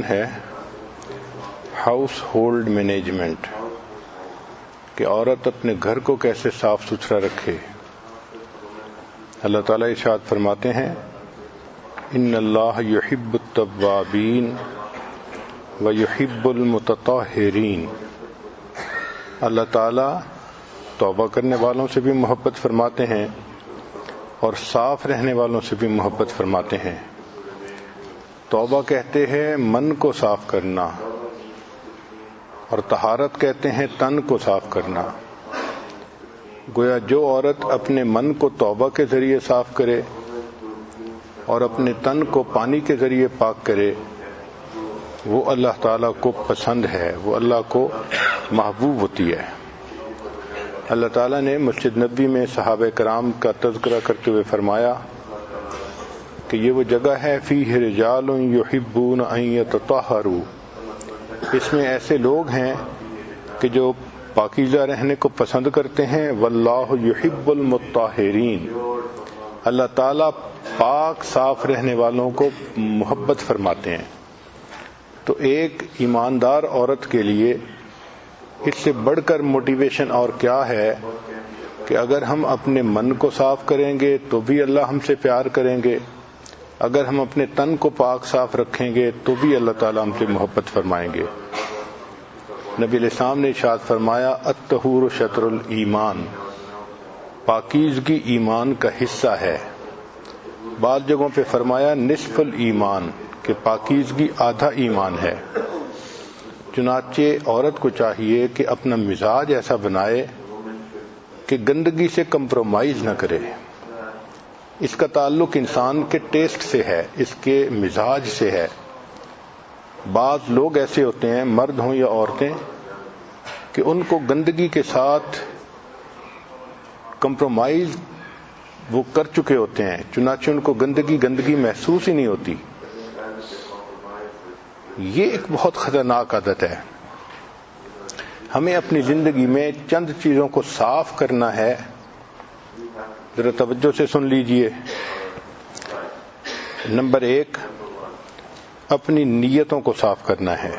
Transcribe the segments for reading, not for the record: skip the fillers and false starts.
ہے house hold management, کہ عورت اپنے گھر کو کیسے صاف ستھرا رکھے۔ اللہ تعالیٰ ارشاد فرماتے ہیں ان اللہ یحب التوابین ویحب المتطہرین۔ اللہ تعالیٰ توبہ کرنے والوں سے بھی محبت فرماتے ہیں اور صاف رہنے والوں سے بھی محبت فرماتے ہیں۔ توبہ کہتے ہیں من کو صاف کرنا، اور طہارت کہتے ہیں تن کو صاف کرنا۔ گویا جو عورت اپنے من کو توبہ کے ذریعے صاف کرے اور اپنے تن کو پانی کے ذریعے پاک کرے، وہ اللہ تعالیٰ کو پسند ہے، وہ اللہ کو محبوب ہوتی ہے۔ اللہ تعالیٰ نے مسجد نبوی میں صحابہ کرام کا تذکرہ کرتے ہوئے فرمایا کہ یہ وہ جگہ ہے فیہ رجال یحبون ان یتطہروا، اس میں ایسے لوگ ہیں کہ جو پاکیزہ رہنے کو پسند کرتے ہیں۔ واللہ یحب المطہرین، اللہ تعالیٰ پاک صاف رہنے والوں کو محبت فرماتے ہیں۔ تو ایک ایماندار عورت کے لیے اس سے بڑھ کر موٹیویشن اور کیا ہے کہ اگر ہم اپنے من کو صاف کریں گے تو بھی اللہ ہم سے پیار کریں گے، اگر ہم اپنے تن کو پاک صاف رکھیں گے تو بھی اللہ تعالیٰ ہم سے محبت فرمائیں گے۔ نبی علیہ السلام نے ارشاد فرمایا الطہور شطر الایمان، پاکیزگی ایمان کا حصہ ہے۔ بعض جگہوں پہ فرمایا نصف الایمان، کہ پاکیزگی آدھا ایمان ہے۔ چنانچہ عورت کو چاہیے کہ اپنا مزاج ایسا بنائے کہ گندگی سے کمپرومائز نہ کرے۔ اس کا تعلق انسان کے ٹیسٹ سے ہے، اس کے مزاج سے ہے۔ بعض لوگ ایسے ہوتے ہیں، مرد ہوں یا عورتیں، کہ ان کو گندگی کے ساتھ کمپرومائز وہ کر چکے ہوتے ہیں، چنانچہ ان کو گندگی محسوس ہی نہیں ہوتی۔ یہ ایک بہت خطرناک عادت ہے۔ ہمیں اپنی زندگی میں چند چیزوں کو صاف کرنا ہے، ذرا توجہ سے سن لیجئے۔ نمبر 1، اپنی نیتوں کو صاف کرنا ہے۔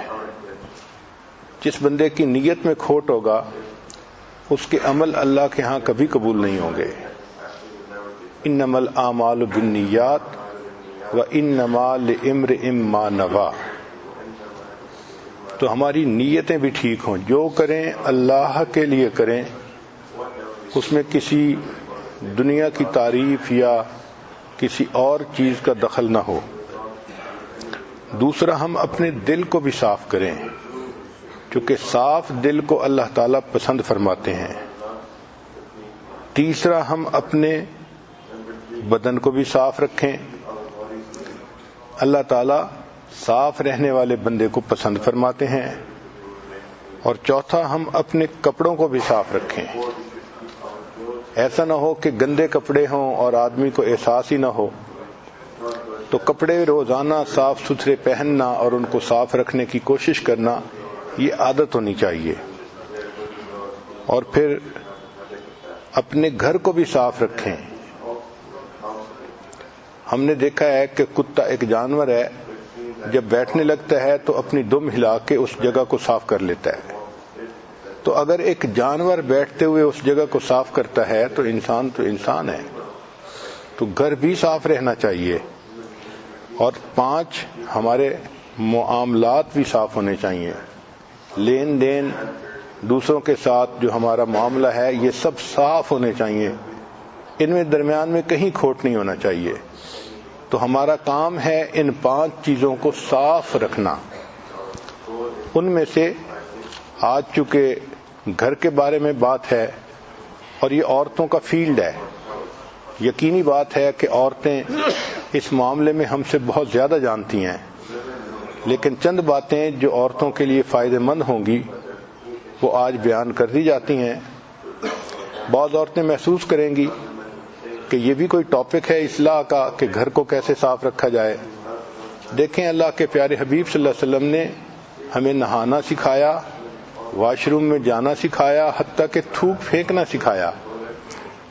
جس بندے کی نیت میں کھوٹ ہوگا اس کے عمل اللہ کے ہاں کبھی قبول نہیں ہوں گے۔ انما الاعمال بالنیات وانما لامرئ ما نویٰ۔ تو ہماری نیتیں بھی ٹھیک ہوں، جو کریں اللہ کے لیے کریں، اس میں کسی دنیا کی تعریف یا کسی اور چیز کا دخل نہ ہو۔ دوسرا، ہم اپنے دل کو بھی صاف کریں، چونکہ صاف دل کو اللہ تعالیٰ پسند فرماتے ہیں۔ تیسرا، ہم اپنے بدن کو بھی صاف رکھیں، اللہ تعالیٰ صاف رہنے والے بندے کو پسند فرماتے ہیں۔ اور چوتھا، ہم اپنے کپڑوں کو بھی صاف رکھیں۔ ایسا نہ ہو کہ گندے کپڑے ہوں اور آدمی کو احساس ہی نہ ہو۔ تو کپڑے روزانہ صاف ستھرے پہننا اور ان کو صاف رکھنے کی کوشش کرنا، یہ عادت ہونی چاہیے۔ اور پھر اپنے گھر کو بھی صاف رکھیں۔ ہم نے دیکھا ہے کہ کتا ایک جانور ہے، جب بیٹھنے لگتا ہے تو اپنی دم ہلا کے اس جگہ کو صاف کر لیتا ہے۔ تو اگر ایک جانور بیٹھتے ہوئے اس جگہ کو صاف کرتا ہے تو انسان ہے، تو گھر بھی صاف رہنا چاہیے۔ اور 5، ہمارے معاملات بھی صاف ہونے چاہیے۔ لین دین دوسروں کے ساتھ جو ہمارا معاملہ ہے، یہ سب صاف ہونے چاہیے، ان میں درمیان میں کہیں کھوٹ نہیں ہونا چاہیے۔ تو ہمارا کام ہے ان 5 چیزوں کو صاف رکھنا۔ ان میں سے آج چونکہ گھر کے بارے میں بات ہے اور یہ عورتوں کا فیلڈ ہے، یقینی بات ہے کہ عورتیں اس معاملے میں ہم سے بہت زیادہ جانتی ہیں، لیکن چند باتیں جو عورتوں کے لیے فائدہ مند ہوں گی وہ آج بیان کر دی جاتی ہیں۔ بعض عورتیں محسوس کریں گی کہ یہ بھی کوئی ٹاپک ہے اصلاح کا کہ گھر کو کیسے صاف رکھا جائے۔ دیکھیں، اللہ کے پیارے حبیب صلی اللہ علیہ وسلم نے ہمیں نہانا سکھایا، واش روم میں جانا سکھایا، حتیٰ کہ تھوک پھینکنا سکھایا۔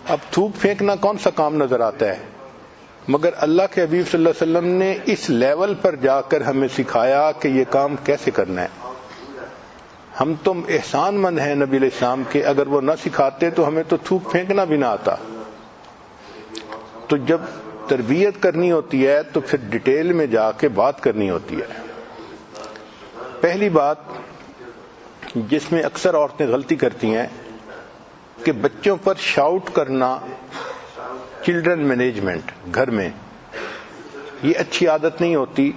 اب تھوک پھینکنا کون سا کام نظر آتا ہے؟ مگر اللہ کے حبیب صلی اللہ علیہ وسلم نے اس لیول پر جا کر ہمیں سکھایا کہ یہ کام کیسے کرنا ہے. ہم تم احسان مند ہیں نبی علیہ السلام کے، اگر وہ نہ سکھاتے تو ہمیں تو تھوک پھینکنا بھی نہ آتا. تو جب تربیت کرنی ہوتی ہے تو پھر ڈیٹیل میں جا کے بات کرنی ہوتی ہے. پہلی بات جس میں اکثر عورتیں غلطی کرتی ہیں کہ بچوں پر شاؤٹ کرنا، چلڈرن مینجمنٹ گھر میں، یہ اچھی عادت نہیں ہوتی.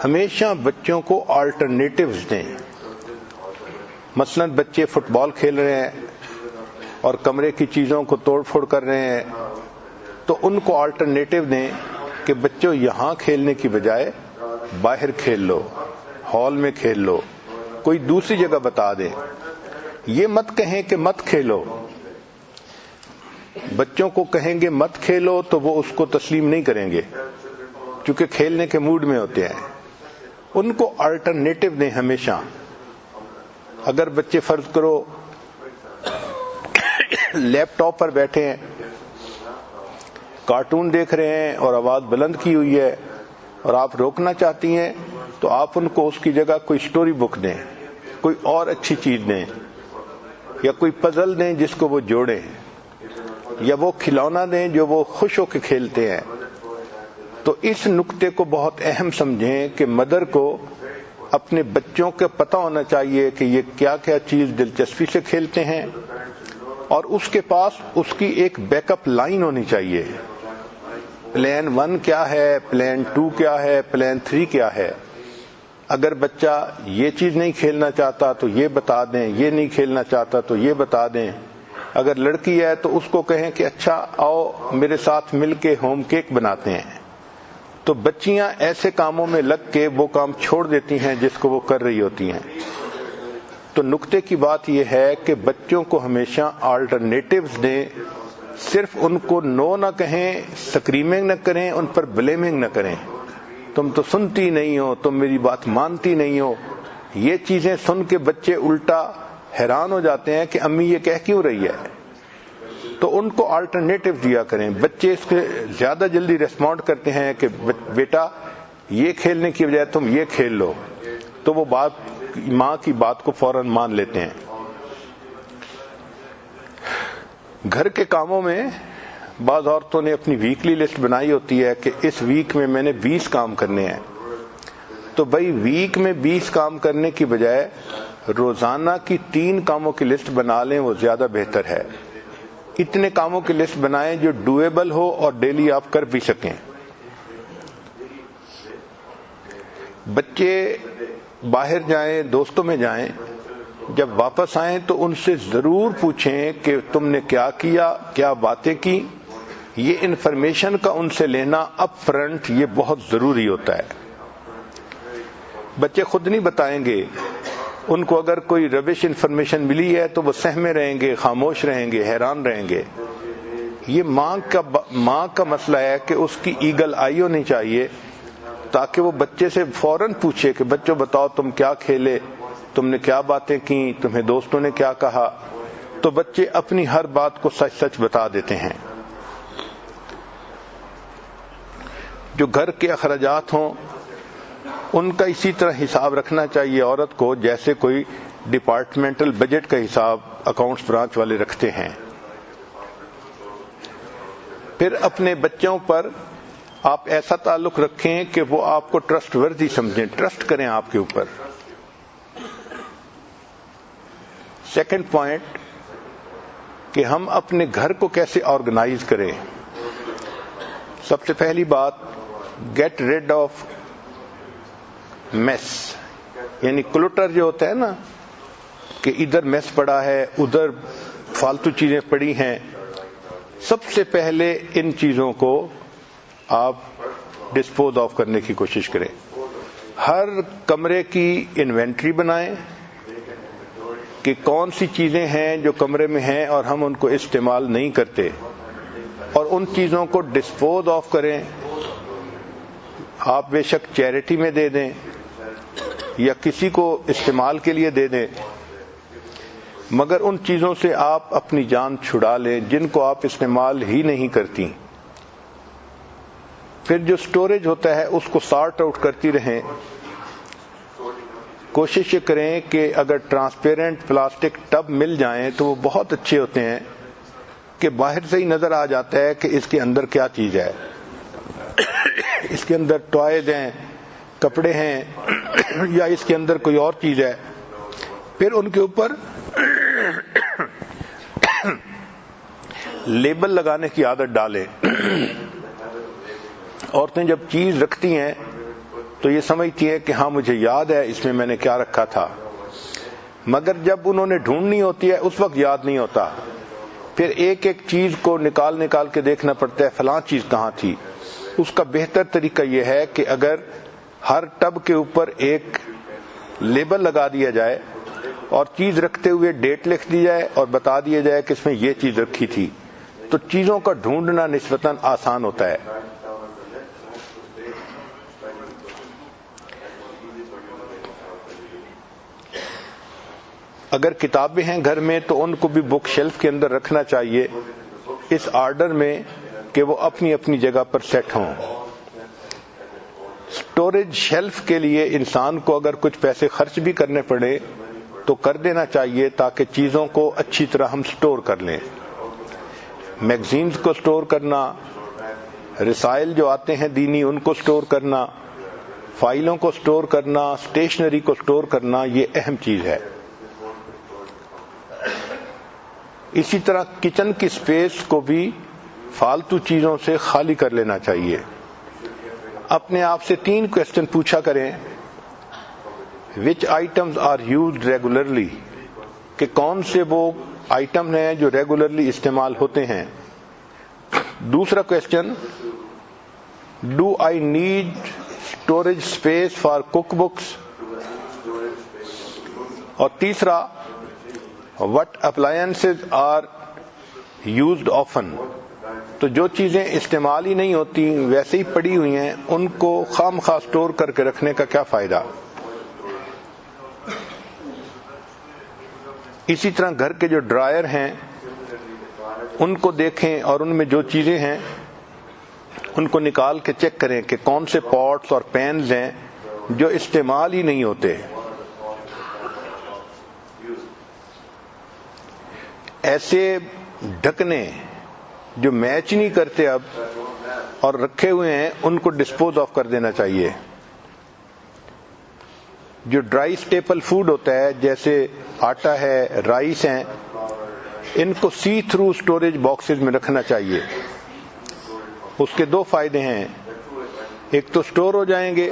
ہمیشہ بچوں کو آلٹرنیٹیوز دیں. مثلا بچے فٹ بال کھیل رہے ہیں اور کمرے کی چیزوں کو توڑ پھوڑ کر رہے ہیں تو ان کو آلٹرنیٹیو دیں کہ بچوں یہاں کھیلنے کی بجائے باہر کھیل لو، ہال میں کھیل لو، کوئی دوسری جگہ بتا دیں. یہ مت کہیں کہ مت کھیلو. بچوں کو کہیں گے مت کھیلو تو وہ اس کو تسلیم نہیں کریں گے کیونکہ کھیلنے کے موڈ میں ہوتے ہیں. ان کو آلٹرنیٹیو دیں ہمیشہ. اگر بچے فرض کرو لیپ ٹاپ پر بیٹھے ہیں، کارٹون دیکھ رہے ہیں اور آواز بلند کی ہوئی ہے اور آپ روکنا چاہتی ہیں تو آپ ان کو اس کی جگہ کوئی سٹوری بک دیں، کوئی اور اچھی چیز دیں، یا کوئی پزل دیں جس کو وہ جوڑیں، یا وہ کھلونا دیں جو وہ خوش ہو کے کھیلتے ہیں. تو اس نقطے کو بہت اہم سمجھیں کہ مدر کو اپنے بچوں کے پتہ ہونا چاہیے کہ یہ کیا کیا چیز دلچسپی سے کھیلتے ہیں، اور اس کے پاس اس کی ایک بیک اپ لائن ہونی چاہیے. پلان 1 کیا ہے، پلان 2 کیا ہے، پلان 3 کیا ہے. اگر بچہ یہ چیز نہیں کھیلنا چاہتا تو یہ بتا دیں، یہ نہیں کھیلنا چاہتا تو یہ بتا دیں. اگر لڑکی ہے تو اس کو کہیں کہ اچھا آؤ میرے ساتھ مل کے ہوم کیک بناتے ہیں. تو بچیاں ایسے کاموں میں لگ کے وہ کام چھوڑ دیتی ہیں جس کو وہ کر رہی ہوتی ہیں. تو نقطے کی بات یہ ہے کہ بچوں کو ہمیشہ آلٹرنیٹیوز دیں. صرف ان کو نو نہ کہیں، سکریمنگ نہ کریں، ان پر بلیمنگ نہ کریں. تم تو سنتی نہیں ہو، تم میری بات مانتی نہیں ہو. یہ چیزیں سن کے بچے الٹا حیران ہو جاتے ہیں کہ امی یہ کہہ کیوں رہی ہے. تو ان کو آلٹرنیٹو دیا کریں. بچے اس کے زیادہ جلدی ریسپونڈ کرتے ہیں کہ بیٹا یہ کھیلنے کی بجائے تم یہ کھیل لو، تو وہ ماں کی بات کو فوراً مان لیتے ہیں. گھر کے کاموں میں بعض عورتوں نے اپنی ویکلی لسٹ بنائی ہوتی ہے کہ اس ویک میں میں نے 20 کام کرنے ہیں. تو بھائی ویک میں 20 کام کرنے کی بجائے روزانہ کی 3 کاموں کی لسٹ بنا لیں، وہ زیادہ بہتر ہے. اتنے کاموں کی لسٹ بنائیں جو ڈویبل ہو اور ڈیلی آپ کر بھی سکیں. بچے باہر جائیں، دوستوں میں جائیں، جب واپس آئیں تو ان سے ضرور پوچھیں کہ تم نے کیا کیا، کیا باتیں کی. یہ انفارمیشن کا ان سے لینا اپ فرنٹ یہ بہت ضروری ہوتا ہے. بچے خود نہیں بتائیں گے. ان کو اگر کوئی ربش انفارمیشن ملی ہے تو وہ سہمے رہیں گے، خاموش رہیں گے، حیران رہیں گے. یہ ماں کا مسئلہ ہے کہ اس کی ایگل آئی ہونی چاہیے تاکہ وہ بچے سے فوراً پوچھے کہ بچوں بتاؤ تم کیا کھیلے، تم نے کیا باتیں کی، تمہیں دوستوں نے کیا کہا. تو بچے اپنی ہر بات کو سچ سچ بتا دیتے ہیں. جو گھر کے اخراجات ہوں ان کا اسی طرح حساب رکھنا چاہیے عورت کو جیسے کوئی ڈپارٹمنٹل بجٹ کا حساب اکاؤنٹس برانچ والے رکھتے ہیں. پھر اپنے بچوں پر آپ ایسا تعلق رکھیں کہ وہ آپ کو ٹرسٹ وردی سمجھیں، ٹرسٹ کریں آپ کے اوپر. سیکنڈ پوائنٹ کہ ہم اپنے گھر کو کیسے آرگنائز کریں. سب سے پہلی بات گیٹ ریڈ آف میس، یعنی کلٹر جو ہوتا ہے نا کہ ادھر میس پڑا ہے، ادھر فالتو چیزیں پڑی ہیں. سب سے پہلے ان چیزوں کو آپ ڈسپوز آف کرنے کی کوشش کریں. ہر کمرے کی انوینٹری بنائیں کہ کون سی چیزیں ہیں جو کمرے میں ہیں اور ہم ان کو استعمال نہیں کرتے، اور ان چیزوں کو ڈسپوز آف کریں. آپ بے شک چیریٹی میں دے دیں یا کسی کو استعمال کے لیے دے دیں، مگر ان چیزوں سے آپ اپنی جان چھڑا لیں جن کو آپ استعمال ہی نہیں کرتی. پھر جو سٹوریج ہوتا ہے اس کو سارٹ آؤٹ کرتی رہیں. کوشش یہ کریں کہ اگر ٹرانسپیرنٹ پلاسٹک ٹب مل جائیں تو وہ بہت اچھے ہوتے ہیں کہ باہر سے ہی نظر آ جاتا ہے کہ اس کے اندر کیا چیز ہے. اس کے اندر ٹوائز ہیں, کپڑے ہیں, یا اس کے اندر کوئی اور چیز ہے. پھر ان کے اوپر لیبل لگانے کی عادت ڈالیں. عورتیں جب چیز رکھتی ہیں تو یہ سمجھتی ہے کہ ہاں مجھے یاد ہے اس میں نے کیا رکھا تھا, مگر جب انہوں نے ڈھونڈنی ہوتی ہے اس وقت یاد نہیں ہوتا. پھر ایک ایک چیز کو نکال کے دیکھنا پڑتا ہے فلاں چیز کہاں تھی. اس کا بہتر طریقہ یہ ہے کہ اگر ہر ٹب کے اوپر ایک لیبل لگا دیا جائے اور چیز رکھتے ہوئے ڈیٹ لکھ دی جائے اور بتا دیا جائے کہ اس میں یہ چیز رکھی تھی, تو چیزوں کا ڈھونڈنا نسبتاً آسان ہوتا ہے. اگر کتابیں ہیں گھر میں تو ان کو بھی بک شیلف کے اندر رکھنا چاہیے اس آرڈر میں کہ وہ اپنی اپنی جگہ پر سیٹ ہوں. سٹوریج شیلف کے لیے انسان کو اگر کچھ پیسے خرچ بھی کرنے پڑے تو کر دینا چاہیے تاکہ چیزوں کو اچھی طرح ہم سٹور کر لیں. میگزینز کو سٹور کرنا, رسائل جو آتے ہیں دینی ان کو سٹور کرنا, فائلوں کو سٹور کرنا, اسٹیشنری کو سٹور کرنا, یہ اہم چیز ہے. اسی طرح کچن کی سپیس کو بھی فالتو چیزوں سے خالی کر لینا چاہیے. اپنے آپ سے 3 کوسچن پوچھا کریں. وچ آئٹمز آر یوزڈ ریگولرلی, کہ کون سے وہ آئٹم ہیں جو ریگولرلی استعمال ہوتے ہیں. دوسرا question, do I need storage space for cook books. اور تیسرا, what appliances are used often. تو جو چیزیں استعمال ہی نہیں ہوتی ویسے ہی پڑی ہوئی ہیں ان کو خام خواہ اسٹور کر کے رکھنے کا کیا فائدہ. اسی طرح گھر کے جو ڈرائر ہیں ان کو دیکھیں اور ان میں جو چیزیں ہیں ان کو نکال کے چیک کریں کہ کون سے پاٹس اور پینز ہیں جو استعمال ہی نہیں ہوتے. ایسے ڈھکنے جو میچ نہیں کرتے اب اور رکھے ہوئے ہیں ان کو ڈسپوز آف کر دینا چاہیے. جو ڈرائی اسٹیپل فوڈ ہوتا ہے جیسے آٹا ہے, رائس ہیں, ان کو سی تھرو اسٹوریج باکسز میں رکھنا چاہیے. اس کے 2 فائدے ہیں, ایک تو اسٹور ہو جائیں گے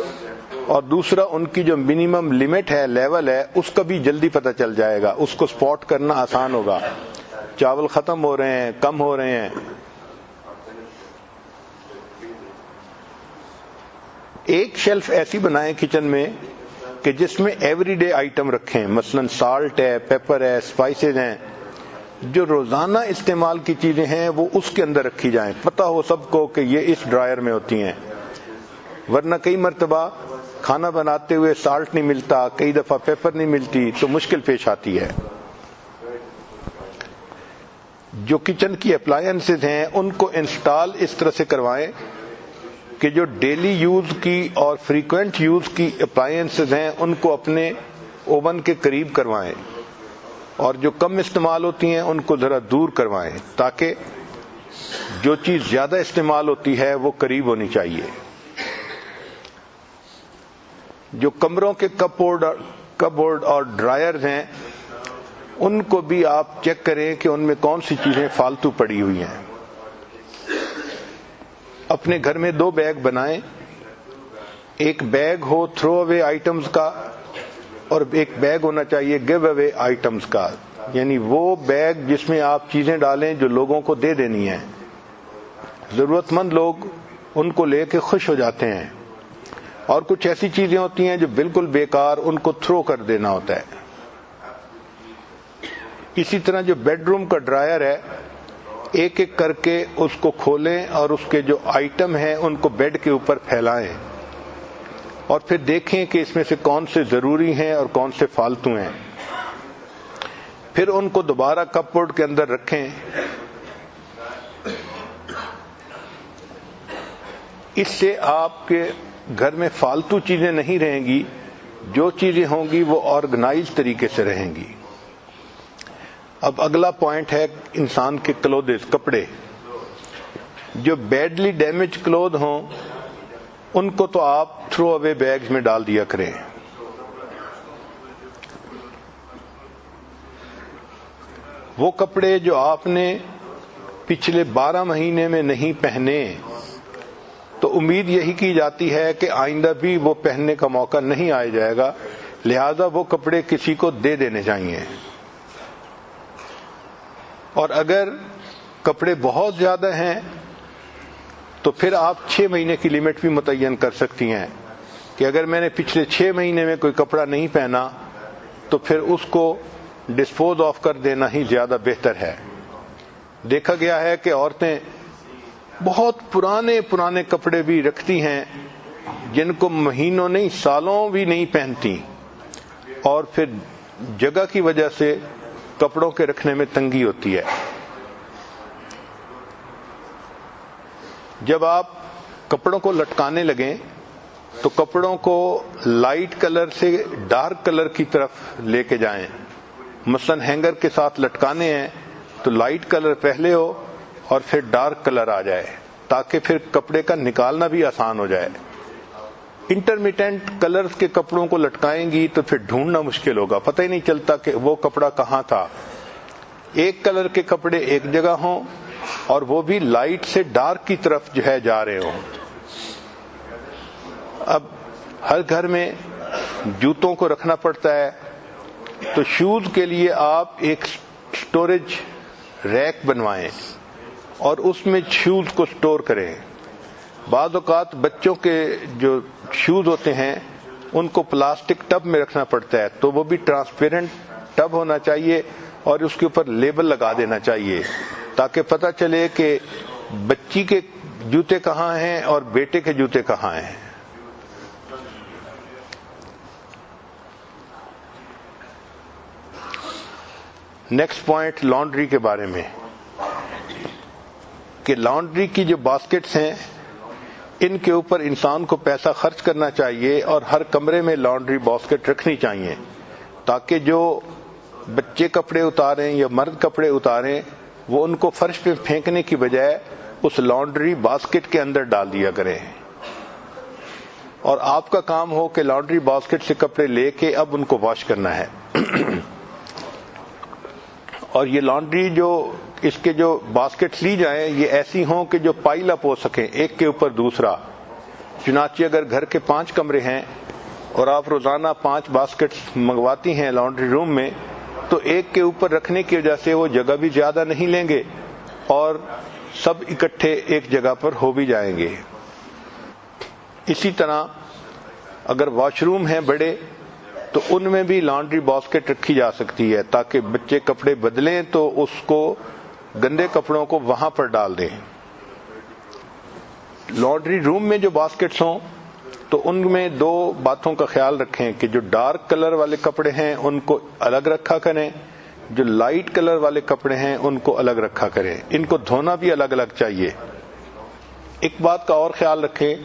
اور دوسرا ان کی جو منیمم لمٹ ہے, لیول ہے, اس کا بھی جلدی پتہ چل جائے گا, اس کو سپاٹ کرنا آسان ہوگا. چاول ختم ہو رہے ہیں, کم ہو رہے ہیں. ایک شیلف ایسی بنائیں کچن میں کہ جس میں ایوری ڈے آئٹم رکھیں, مثلا سالٹ ہے, پیپر ہے, اسپائسز ہیں, جو روزانہ استعمال کی چیزیں ہیں وہ اس کے اندر رکھی جائیں. پتہ ہو سب کو کہ یہ اس ڈرائر میں ہوتی ہیں, ورنہ کئی مرتبہ کھانا بناتے ہوئے سالٹ نہیں ملتا, کئی دفعہ پیپر نہیں ملتی, تو مشکل پیش آتی ہے. جو کچن کی اپلائنسز ہیں ان کو انسٹال اس طرح سے کروائیں کہ جو ڈیلی یوز کی اور فریکوینٹ یوز کی اپلائنسز ہیں ان کو اپنے اوون کے قریب کروائیں, اور جو کم استعمال ہوتی ہیں ان کو ذرا دور کروائیں, تاکہ جو چیز زیادہ استعمال ہوتی ہے وہ قریب ہونی چاہیے. جو کمروں کے کپ بورڈ اور ڈرائرز ہیں ان کو بھی آپ چیک کریں کہ ان میں کون سی چیزیں فالتو پڑی ہوئی ہیں. اپنے گھر میں 2 بیگ بنائیں, ایک بیگ ہو تھرو اوے آئٹمز کا اور ایک بیگ ہونا چاہیے گیو اوے آئٹمز کا, یعنی وہ بیگ جس میں آپ چیزیں ڈالیں جو لوگوں کو دے دینی ہیں. ضرورت مند لوگ ان کو لے کے خوش ہو جاتے ہیں, اور کچھ ایسی چیزیں ہوتی ہیں جو بالکل بیکار, ان کو تھرو کر دینا ہوتا ہے. اسی طرح جو بیڈ روم کا ڈرائر ہے, ایک ایک کر کے اس کو کھولیں اور اس کے جو آئٹم ہیں ان کو بیڈ کے اوپر پھیلائیں, اور پھر دیکھیں کہ اس میں سے کون سے ضروری ہیں اور کون سے فالتو ہیں. پھر ان کو دوبارہ کپ بورڈ کے اندر رکھیں. اس سے آپ کے گھر میں فالتو چیزیں نہیں رہیں گی، جو چیزیں ہوں گی وہ آرگنائز طریقے سے رہیں گی۔ اب اگلا پوائنٹ ہے انسان کے کلودز، کپڑے۔ جو بیڈلی ڈیمیج کلوتھ ہوں ان کو تو آپ تھرو اوے بیگز میں ڈال دیا کریں۔ وہ کپڑے جو آپ نے پچھلے 12 مہینے میں نہیں پہنے تو امید یہی کی جاتی ہے کہ آئندہ بھی وہ پہننے کا موقع نہیں آیا جائے گا، لہذا وہ کپڑے کسی کو دے دینے چاہیے۔ اور اگر کپڑے بہت زیادہ ہیں تو پھر آپ 6 مہینے کی لمٹ بھی متعین کر سکتی ہیں کہ اگر میں نے پچھلے 6 مہینے میں کوئی کپڑا نہیں پہنا تو پھر اس کو ڈسپوز آف کر دینا ہی زیادہ بہتر ہے۔ دیکھا گیا ہے کہ عورتیں بہت پرانے کپڑے بھی رکھتی ہیں جن کو مہینوں نہیں سالوں بھی نہیں پہنتی، اور پھر جگہ کی وجہ سے کپڑوں کے رکھنے میں تنگی ہوتی ہے۔ جب آپ کپڑوں کو لٹکانے لگیں تو کپڑوں کو لائٹ کلر سے ڈارک کلر کی طرف لے کے جائیں۔ مثلا ہینگر کے ساتھ لٹکانے ہیں تو لائٹ کلر پہلے ہو اور پھر ڈارک کلر آ جائے تاکہ پھر کپڑے کا نکالنا بھی آسان ہو جائے۔ انٹرمیٹنٹ کلرز کے کپڑوں کو لٹکائیں گی تو پھر ڈھونڈنا مشکل ہوگا، پتہ ہی نہیں چلتا کہ وہ کپڑا کہاں تھا۔ ایک کلر کے کپڑے ایک جگہ ہوں اور وہ بھی لائٹ سے ڈارک کی طرف جو ہے جا رہے ہوں۔ اب ہر گھر میں جوتوں کو رکھنا پڑتا ہے تو شوز کے لیے آپ ایک سٹوریج ریک بنوائیں اور اس میں شوز کو سٹور کریں۔ بعض اوقات بچوں کے جو شوز ہوتے ہیں ان کو پلاسٹک ٹب میں رکھنا پڑتا ہے تو وہ بھی ٹرانسپیرنٹ ٹب ہونا چاہیے اور اس کے اوپر لیبل لگا دینا چاہیے تاکہ پتہ چلے کہ بچی کے جوتے کہاں ہیں اور بیٹے کے جوتے کہاں ہیں۔ نیکسٹ پوائنٹ لانڈری کے بارے میں، کہ لانڈری کی جو باسکٹس ہیں ان کے اوپر انسان کو پیسہ خرچ کرنا چاہیے اور ہر کمرے میں لانڈری باسکٹ رکھنی چاہیے تاکہ جو بچے کپڑے اتاریں یا مرد کپڑے اتاریں وہ ان کو فرش پہ پھینکنے کی بجائے اس لانڈری باسکٹ کے اندر ڈال دیا کریں، اور آپ کا کام ہو کہ لانڈری باسکٹ سے کپڑے لے کے اب ان کو واش کرنا ہے۔ اور یہ لانڈری جو اس کے جو باسکٹس لی جائیں یہ ایسی ہوں کہ جو پائل اپ ہو سکیں ایک کے اوپر دوسرا۔ چنانچہ اگر گھر کے 5 کمرے ہیں اور آپ روزانہ 5 باسکٹس منگواتی ہیں لانڈری روم میں تو ایک کے اوپر رکھنے کی وجہ سے وہ جگہ بھی زیادہ نہیں لیں گے اور سب اکٹھے ایک جگہ پر ہو بھی جائیں گے۔ اسی طرح اگر واش روم ہیں بڑے تو ان میں بھی لانڈری باسکٹ رکھی جا سکتی ہے تاکہ بچے کپڑے بدلیں تو اس کو گندے کپڑوں کو وہاں پر ڈال دیں۔ لانڈری روم میں جو باسکٹس ہوں تو ان میں 2 باتوں کا خیال رکھیں کہ جو ڈارک کلر والے کپڑے ہیں ان کو الگ رکھا کریں، جو لائٹ کلر والے کپڑے ہیں ان کو الگ رکھا کریں، ان کو دھونا بھی الگ الگ چاہیے۔ ایک بات کا اور خیال رکھیں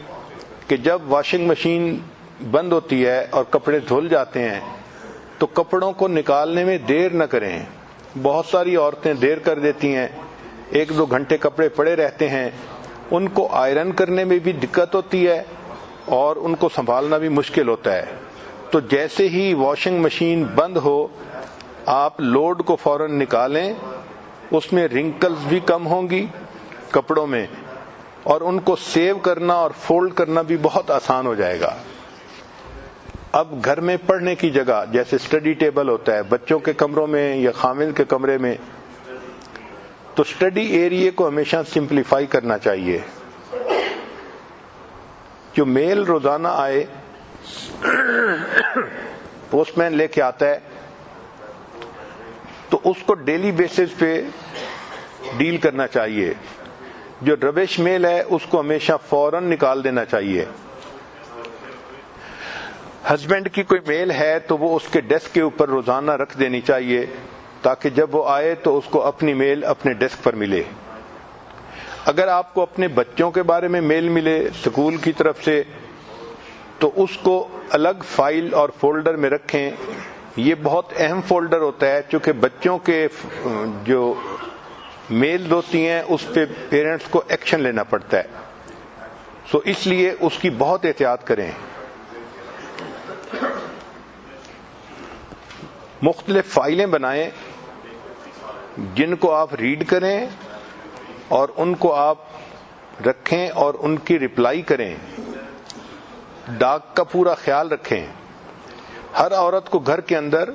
کہ جب واشنگ مشین بند ہوتی ہے اور کپڑے دھل جاتے ہیں تو کپڑوں کو نکالنے میں دیر نہ کریں۔ بہت ساری عورتیں دیر کر دیتی ہیں، 1-2 گھنٹے کپڑے پڑے رہتے ہیں، ان کو آئرن کرنے میں بھی دقت ہوتی ہے اور ان کو سنبھالنا بھی مشکل ہوتا ہے۔ تو جیسے ہی واشنگ مشین بند ہو آپ لوڈ کو فوراً نکالیں، اس میں رنکلز بھی کم ہوں گی کپڑوں میں اور ان کو سیو کرنا اور فولڈ کرنا بھی بہت آسان ہو جائے گا۔ اب گھر میں پڑھنے کی جگہ جیسے اسٹڈی ٹیبل ہوتا ہے بچوں کے کمروں میں یا خامن کے کمرے میں، تو اسٹڈی ایریے کو ہمیشہ سمپلیفائی کرنا چاہیے۔ جو میل روزانہ آئے پوسٹ مین لے کے آتا ہے تو اس کو ڈیلی بیسس پہ ڈیل کرنا چاہیے۔ جو ربش میل ہے اس کو ہمیشہ فوراً نکال دینا چاہیے۔ ہسبینڈ کی کوئی میل ہے تو وہ اس کے ڈیسک کے اوپر روزانہ رکھ دینی چاہیے تاکہ جب وہ آئے تو اس کو اپنی میل اپنے ڈیسک پر ملے۔ اگر آپ کو اپنے بچوں کے بارے میں میل ملے اسکول کی طرف سے تو اس کو الگ فائل اور فولڈر میں رکھیں. یہ بہت اہم فولڈر ہوتا ہے چونکہ بچوں کے جو میلز ہوتی ہیں اس پہ پیرنٹس کو ایکشن لینا پڑتا ہے. سو اس لیے اس کی بہت احتیاط کریں. مختلف فائلیں بنائیں جن کو آپ ریڈ کریں اور ان کو آپ رکھیں اور ان کی رپلائی کریں. ڈاک کا پورا خیال رکھیں. ہر عورت کو گھر کے اندر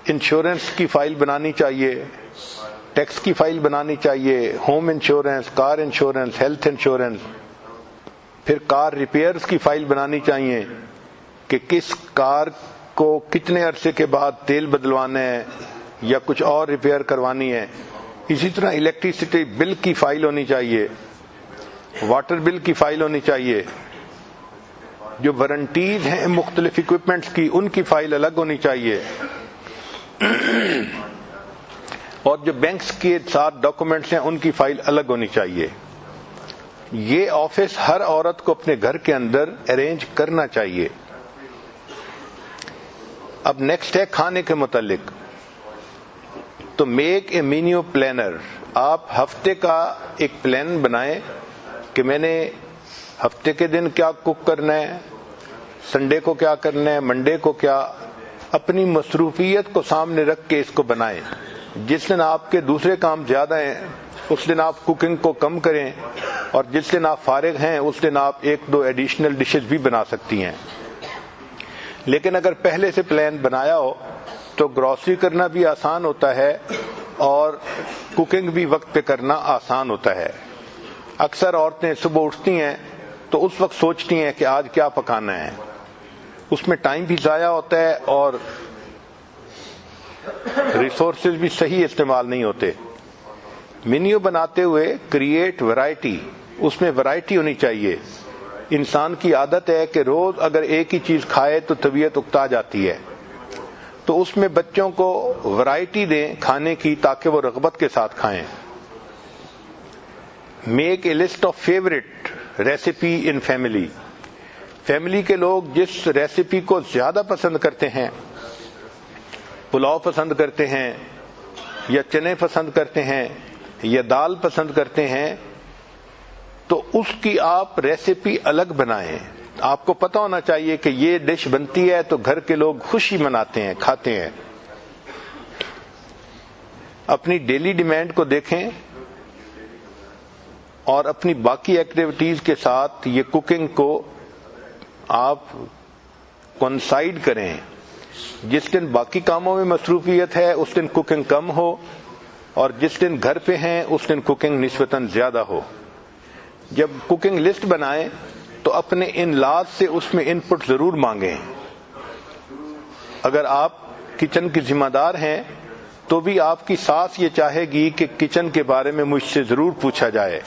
انشورنس کی فائل بنانی چاہیے, ٹیکس کی فائل بنانی چاہیے, home insurance, car insurance, health insurance, پھر کار ریپیئرز کی فائل بنانی چاہیے کہ کس کار کو کتنے عرصے کے بعد تیل بدلوانا ہے یا کچھ اور ریپیئر کروانی ہے. اسی طرح الیکٹریسٹی بل کی فائل ہونی چاہیے, واٹر بل کی فائل ہونی چاہیے, جو وارنٹیز ہیں مختلف اکوپمنٹس کی ان کی فائل الگ ہونی چاہیے, اور جو بینکس کے ساتھ ڈاکومنٹس ہیں ان کی فائل الگ ہونی چاہیے. یہ آفس ہر عورت کو اپنے گھر کے اندر ارینج کرنا چاہیے. اب نیکسٹ ہے کھانے کے متعلق. تو میک اے مینیو پلانر. آپ ہفتے کا ایک پلان بنائیں کہ میں نے ہفتے کے دن کیا کوک کرنا ہے, سنڈے کو کیا کرنا ہے, منڈے کو کیا. اپنی مصروفیت کو سامنے رکھ کے اس کو بنائیں. جس دن آپ کے دوسرے کام زیادہ ہیں اس دن آپ کوکنگ کو کم کریں, اور جس دن آپ فارغ ہیں اس دن آپ ایک دو ایڈیشنل ڈشز بھی بنا سکتی ہیں. لیکن اگر پہلے سے پلان بنایا ہو تو گروسری کرنا بھی آسان ہوتا ہے اور کوکنگ بھی وقت پہ کرنا آسان ہوتا ہے. اکثر عورتیں صبح اٹھتی ہیں تو اس وقت سوچتی ہیں کہ آج کیا پکانا ہے. اس میں ٹائم بھی ضائع ہوتا ہے اور ریسورسز بھی صحیح استعمال نہیں ہوتے. مینیو بناتے ہوئے کریٹ ورائٹی. اس میں ورائٹی ہونی چاہیے. انسان کی عادت ہے کہ روز اگر ایک ہی چیز کھائے تو طبیعت اکتا جاتی ہے, تو اس میں بچوں کو ورائٹی دیں کھانے کی تاکہ وہ رغبت کے ساتھ کھائیں. Make a list of favourite recipe in family. Family کے لوگ جس ریسیپی کو زیادہ پسند کرتے ہیں, پلاؤ پسند کرتے ہیں یا چنے پسند کرتے ہیں یا دال پسند کرتے ہیں, تو اس کی آپ ریسیپی الگ بنائیں. آپ کو پتہ ہونا چاہیے کہ یہ ڈش بنتی ہے تو گھر کے لوگ خوشی مناتے ہیں, کھاتے ہیں. اپنی ڈیلی ڈیمانڈ کو دیکھیں اور اپنی باقی ایکٹیویٹیز کے ساتھ یہ کوکنگ کو آپ کنسائڈ کریں. جس دن باقی کاموں میں مصروفیت ہے اس دن کوکنگ کم ہو, اور جس دن گھر پہ ہیں اس دن کوکنگ نسبتاً زیادہ ہو. جب کوکنگ لسٹ بنائیں تو اپنے ان لاز سے اس میں ان پٹ ضرور مانگیں. اگر آپ کچن کی ذمہ دار ہیں تو بھی آپ کی ساس یہ چاہے گی کہ کچن کے بارے میں مجھ سے ضرور پوچھا جائے.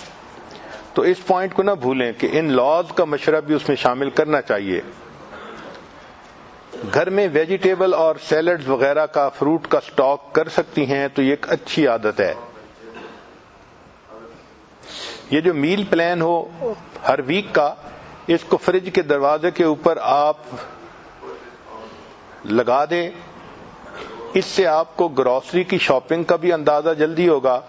تو اس پوائنٹ کو نہ بھولیں کہ ان لاز کا مشورہ بھی اس میں شامل کرنا چاہیے. گھر میں ویجیٹیبل اور سیلڈز وغیرہ کا, فروٹ کا سٹاک کر سکتی ہیں تو یہ ایک اچھی عادت ہے. یہ جو میل پلان ہو ہر ویک کا, اس کو فریج کے دروازے کے اوپر آپ لگا دیں. اس سے آپ کو گروسری کی شاپنگ کا بھی اندازہ جلدی ہوگا,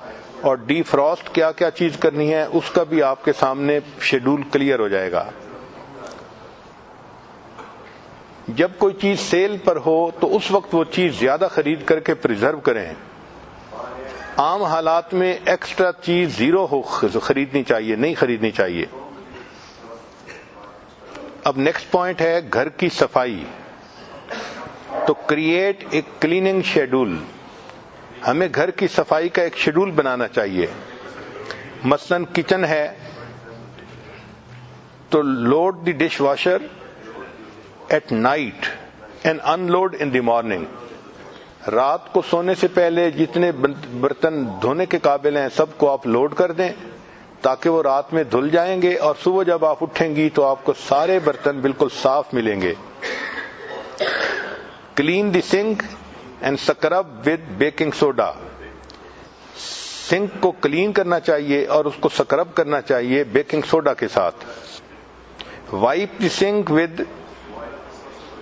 اور ڈی فراسٹ کیا کیا چیز کرنی ہے اس کا بھی آپ کے سامنے شیڈول کلیئر ہو جائے گا. جب کوئی چیز سیل پر ہو تو اس وقت وہ چیز زیادہ خرید کر کے پریزرو کریں. عام حالات میں ایکسٹرا چیز زیرو ہو خریدنی چاہیے, نہیں خریدنی چاہیے. اب نیکسٹ پوائنٹ ہے گھر کی صفائی. تو کریٹ اے کلیننگ شیڈول. ہمیں گھر کی صفائی کا ایک شیڈول بنانا چاہیے. مثلا کچن ہے تو load the dishwasher at night and unload in the morning. رات کو سونے سے پہلے جتنے برتن دھونے کے قابل ہیں سب کو آپ لوڈ کر دیں تاکہ وہ رات میں دھل جائیں گے, اور صبح جب آپ اٹھیں گی تو آپ کو سارے برتن بالکل صاف ملیں گے. Clean the sink and scrub with baking soda. Sink کو کلین کرنا چاہیے اور اس کو سکرب کرنا چاہیے بیکنگ سوڈا کے ساتھ. Wipe the sink with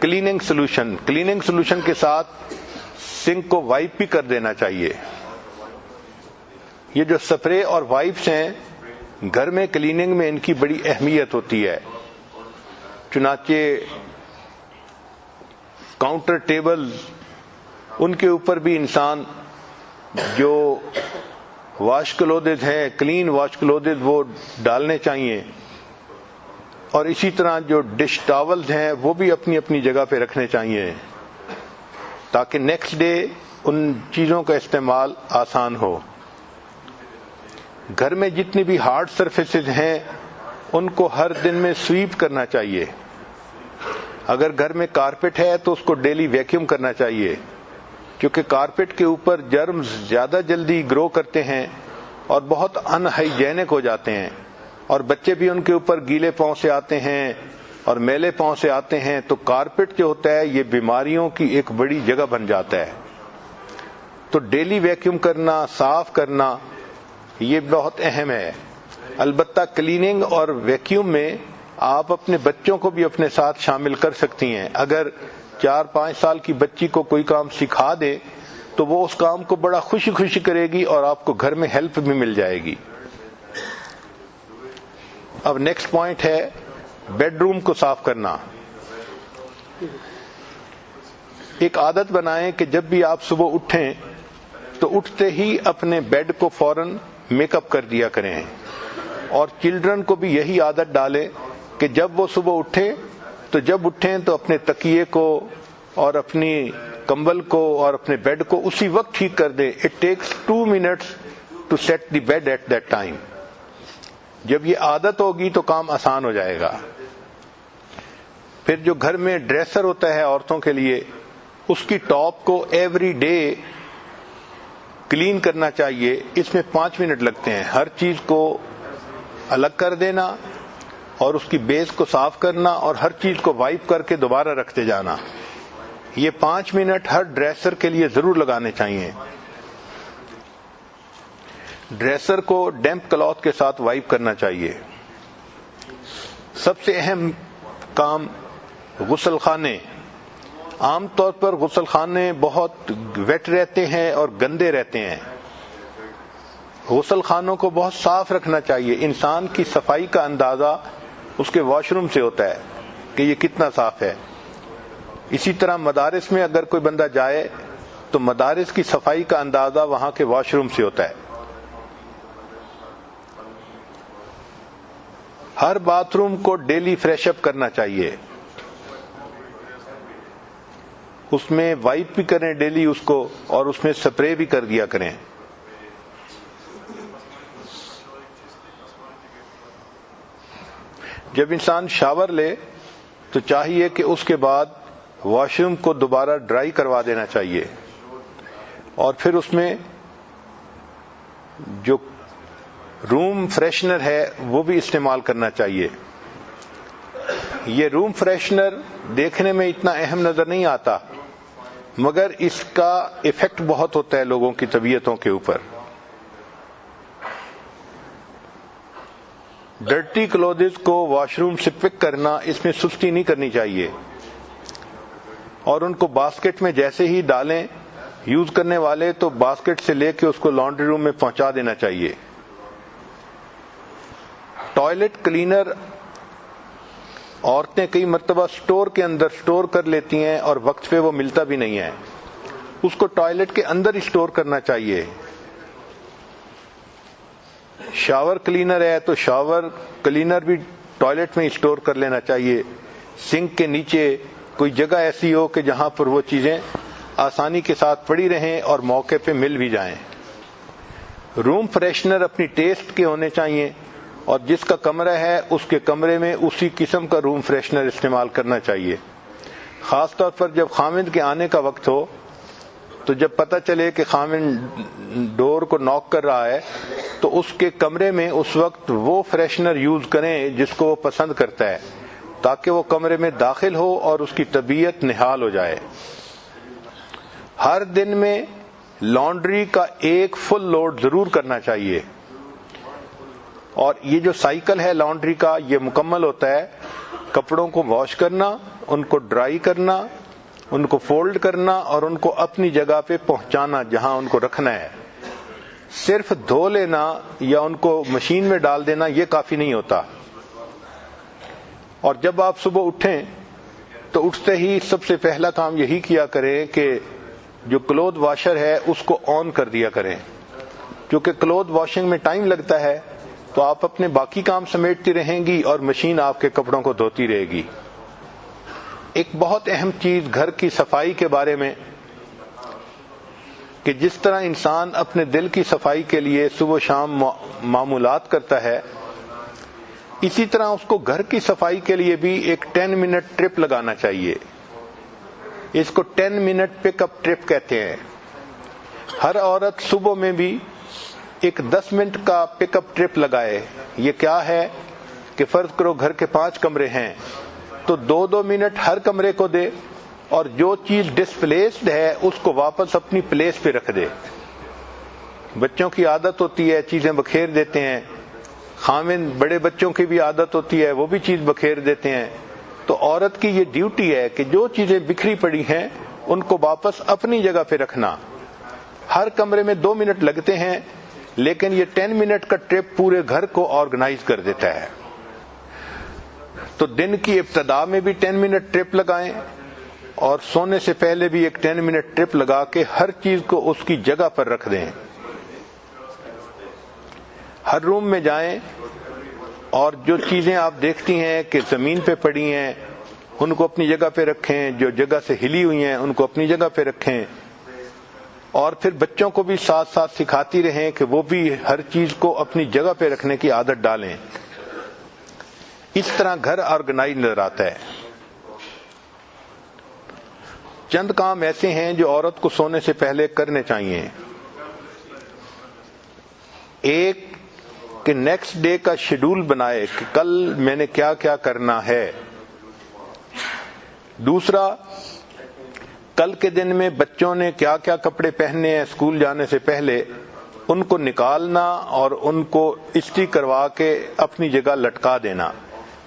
cleaning solution. Cleaning solution کے ساتھ سنک کو وائپ بھی کر دینا چاہیے. یہ جو سپرے اور وائپس ہیں گھر میں کلیننگ میں ان کی بڑی اہمیت ہوتی ہے. چنانچہ کاؤنٹر ٹیبل ان کے اوپر بھی انسان جو واش کلوتھز ہیں کلین واش کلوتھز وہ ڈالنے چاہیے, اور اسی طرح جو ڈش ٹاولز ہیں وہ بھی اپنی اپنی جگہ پہ رکھنے چاہیے تاکہ نیکسٹ ڈے ان چیزوں کا استعمال آسان ہو. گھر میں جتنی بھی ہارڈ سرفیسز ہیں ان کو ہر دن میں سویپ کرنا چاہیے. اگر گھر میں کارپیٹ ہے تو اس کو ڈیلی ویکیوم کرنا چاہیے, کیونکہ کارپیٹ کے اوپر جرمز زیادہ جلدی گرو کرتے ہیں اور بہت ان ہائیجینک ہو جاتے ہیں, اور بچے بھی ان کے اوپر گیلے پاؤں سے آتے ہیں اور میلے پاؤں سے آتے ہیں. تو کارپیٹ جو ہوتا ہے یہ بیماریوں کی ایک بڑی جگہ بن جاتا ہے. تو ڈیلی ویکیوم کرنا, صاف کرنا یہ بہت اہم ہے. البتہ کلیننگ اور ویکیوم میں آپ اپنے بچوں کو بھی اپنے ساتھ شامل کر سکتی ہیں. اگر 4-5 سال کی بچی کو کوئی کام سکھا دے تو وہ اس کام کو بڑا خوشی خوشی کرے گی اور آپ کو گھر میں ہیلپ بھی مل جائے گی. اب نیکسٹ پوائنٹ ہے بیڈ روم کو صاف کرنا. ایک عادت بنائیں کہ جب بھی آپ صبح اٹھیں تو اٹھتے ہی اپنے بیڈ کو فوراً میک اپ کر دیا کریں, اور چلڈرن کو بھی یہی عادت ڈالیں کہ جب وہ صبح اٹھیں تو اپنے تکیے کو اور اپنی کمبل کو اور اپنے بیڈ کو اسی وقت ٹھیک کر دیں. It takes 2 minutes to set the bed at that time. جب یہ عادت ہوگی تو کام آسان ہو جائے گا. پھر جو گھر میں ڈریسر ہوتا ہے عورتوں کے لیے, اس کی ٹاپ کو ایوری ڈے کلین کرنا چاہیے. اس میں 5 منٹ لگتے ہیں. ہر چیز کو الگ کر دینا اور اس کی بیس کو صاف کرنا اور ہر چیز کو وائپ کر کے دوبارہ رکھتے جانا. یہ 5 منٹ ہر ڈریسر کے لیے ضرور لگانے چاہیے. ڈریسر کو ڈیمپ کلوتھ کے ساتھ وائپ کرنا چاہیے. سب سے اہم کام غسل خانے. عام طور پر غسل خانے بہت ویٹ رہتے ہیں اور گندے رہتے ہیں. غسل خانوں کو بہت صاف رکھنا چاہیے. انسان کی صفائی کا اندازہ اس کے واش روم سے ہوتا ہے کہ یہ کتنا صاف ہے. اسی طرح مدارس میں اگر کوئی بندہ جائے تو مدارس کی صفائی کا اندازہ وہاں کے واش روم سے ہوتا ہے. ہر باتھ روم کو ڈیلی فریش اپ کرنا چاہیے. اس میں وائپ بھی کریں ڈیلی اس کو, اور اس میں سپرے بھی کر دیا کریں. جب انسان شاور لے تو چاہیے کہ اس کے بعد واش روم کو دوبارہ ڈرائی کروا دینا چاہیے, اور پھر اس میں جو روم فریشنر ہے وہ بھی استعمال کرنا چاہیے. یہ روم فریشنر دیکھنے میں اتنا اہم نظر نہیں آتا, مگر اس کا ایفیکٹ بہت ہوتا ہے لوگوں کی طبیعتوں کے اوپر. ڈرٹی کلوتھز کو واش روم سے پک کرنا, اس میں سستی نہیں کرنی چاہیے, اور ان کو باسکٹ میں جیسے ہی ڈالیں یوز کرنے والے تو باسکٹ سے لے کے اس کو لانڈری روم میں پہنچا دینا چاہیے. ٹوائلٹ کلینر عورتیں کئی مرتبہ سٹور کے اندر سٹور کر لیتی ہیں اور وقت پہ وہ ملتا بھی نہیں ہے. اس کو ٹوائلٹ کے اندر ہی سٹور کرنا چاہیے. شاور کلینر ہے تو شاور کلینر بھی ٹوائلٹ میں سٹور کر لینا چاہیے. سنک کے نیچے کوئی جگہ ایسی ہو کہ جہاں پر وہ چیزیں آسانی کے ساتھ پڑی رہیں اور موقع پہ مل بھی جائیں. روم فریشنر اپنی ٹیسٹ کے ہونے چاہیے, اور جس کا کمرہ ہے اس کے کمرے میں اسی قسم کا روم فریشنر استعمال کرنا چاہیے. خاص طور پر جب خامند کے آنے کا وقت ہو تو جب پتہ چلے کہ خامند ڈور کو ناک کر رہا ہے تو اس کے کمرے میں اس وقت وہ فریشنر یوز کریں جس کو وہ پسند کرتا ہے, تاکہ وہ کمرے میں داخل ہو اور اس کی طبیعت نہال ہو جائے. ہر دن میں لانڈری کا ایک فل لوڈ ضرور کرنا چاہیے. اور یہ جو سائیکل ہے لانڈری کا یہ مکمل ہوتا ہے کپڑوں کو واش کرنا، ان کو ڈرائی کرنا، ان کو فولڈ کرنا اور ان کو اپنی جگہ پہ پہنچانا جہاں ان کو رکھنا ہے. صرف دھو لینا یا ان کو مشین میں ڈال دینا یہ کافی نہیں ہوتا. اور جب آپ صبح اٹھیں تو اٹھتے ہی سب سے پہلا کام یہی کیا کریں کہ جو کلوتھ واشر ہے اس کو آن کر دیا کریں. کیونکہ کلوتھ واشنگ میں ٹائم لگتا ہے تو آپ اپنے باقی کام سمیٹتی رہیں گی اور مشین آپ کے کپڑوں کو دھوتی رہے گی. ایک بہت اہم چیز گھر کی صفائی کے بارے میں کہ جس طرح انسان اپنے دل کی صفائی کے لیے صبح و شام معمولات کرتا ہے، اسی طرح اس کو گھر کی صفائی کے لیے بھی ایک 10 منٹ ٹرپ لگانا چاہیے. اس کو 10 منٹ پک اپ ٹرپ کہتے ہیں. ہر عورت صبح میں بھی ایک 10 منٹ کا پک اپ ٹرپ لگائے. یہ کیا ہے کہ فرض کرو گھر کے 5 کمرے ہیں تو 2-2 منٹ ہر کمرے کو دے اور جو چیز ڈسپلیسڈ ہے اس کو واپس اپنی پلیس پہ رکھ دے. بچوں کی عادت ہوتی ہے چیزیں بکھیر دیتے ہیں، خاوند بڑے بچوں کی بھی عادت ہوتی ہے وہ بھی چیز بکھیر دیتے ہیں. تو عورت کی یہ ڈیوٹی ہے کہ جو چیزیں بکھری پڑی ہیں ان کو واپس اپنی جگہ پہ رکھنا. ہر کمرے میں 2 منٹ لگتے ہیں لیکن یہ 10 منٹ کا ٹرپ پورے گھر کو آرگنائز کر دیتا ہے. تو دن کی ابتدا میں بھی 10 منٹ ٹرپ لگائیں اور سونے سے پہلے بھی ایک 10 منٹ ٹرپ لگا کے ہر چیز کو اس کی جگہ پر رکھ دیں. ہر روم میں جائیں اور جو چیزیں آپ دیکھتی ہیں کہ زمین پہ پڑی ہیں ان کو اپنی جگہ پہ رکھیں، جو جگہ سے ہلی ہوئی ہیں ان کو اپنی جگہ پہ رکھیں. اور پھر بچوں کو بھی ساتھ ساتھ سکھاتی رہیں کہ وہ بھی ہر چیز کو اپنی جگہ پہ رکھنے کی عادت ڈالیں. اس طرح گھر آرگنائز نظر آتا ہے. چند کام ایسے ہیں جو عورت کو سونے سے پہلے کرنے چاہیے. ایک کہ نیکسٹ ڈے کا شیڈول بنائے کہ کل میں نے کیا کیا کرنا ہے. دوسرا، کل کے دن میں بچوں نے کیا کیا کپڑے پہننے ہیں اسکول جانے سے پہلے ان کو نکالنا اور ان کو استری کروا کے اپنی جگہ لٹکا دینا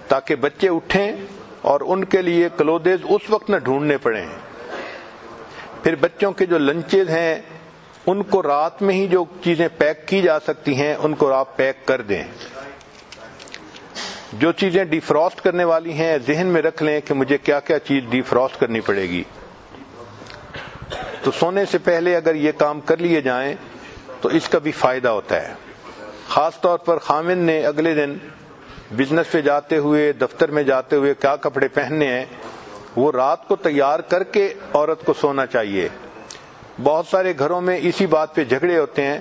تاکہ بچے اٹھیں اور ان کے لیے کلودز اس وقت نہ ڈھونڈنے پڑیں. پھر بچوں کے جو لنچز ہیں ان کو رات میں ہی جو چیزیں پیک کی جا سکتی ہیں ان کو آپ پیک کر دیں. جو چیزیں ڈی فراسٹ کرنے والی ہیں ذہن میں رکھ لیں کہ مجھے کیا کیا چیز ڈی فراسٹ کرنی پڑے گی. تو سونے سے پہلے اگر یہ کام کر لیے جائیں تو اس کا بھی فائدہ ہوتا ہے. خاص طور پر خاوند نے اگلے دن بزنس پہ جاتے ہوئے دفتر میں جاتے ہوئے کیا کپڑے پہننے ہیں وہ رات کو تیار کر کے عورت کو سونا چاہیے. بہت سارے گھروں میں اسی بات پہ جھگڑے ہوتے ہیں